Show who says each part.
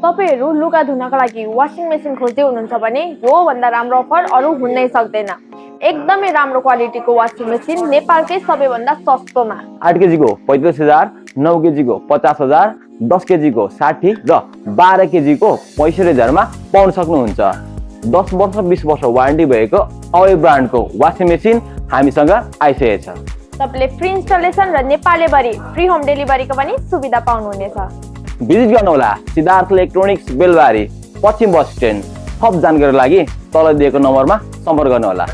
Speaker 1: तपाईहरु लुगा धुनका लागि वाशिङ मेसिन खोज्दै हुनुहुन्छ भने यो भन्दा राम्रो अफर अरु हुनै सक्दैन। एकदमै राम्रो क्वालिटीको वाशिङ मेसिन नेपालकै सबैभन्दा सस्तोमा।
Speaker 2: 8 केजी को 35,000, 9 केजी को 50,000, 10 केजी को 60 र 12 केजी को 65,000 मा पाउन सक्नुहुन्छ। 10 वर्ष 20 वर्ष वारेन्टी भएको अवे ब्रान्डको वाशिङ मेसिन हामीसँग आइसकेको छ।
Speaker 1: तपाईले फ्री इन्स्टलेसन र नेपाली भरि फ्री होम डेलिभरीको पनि सुविधा पाउनुहुनेछ।
Speaker 2: भिजिट गर्नुहोला सिद्धार्थ इलेक्ट्रोनिक्स बेलबारी पश्चिम बस स्ट्यान्ड। थप जानकारीको लागि तल दिएको नम्बरमा सम्पर्क गर्नुहोला।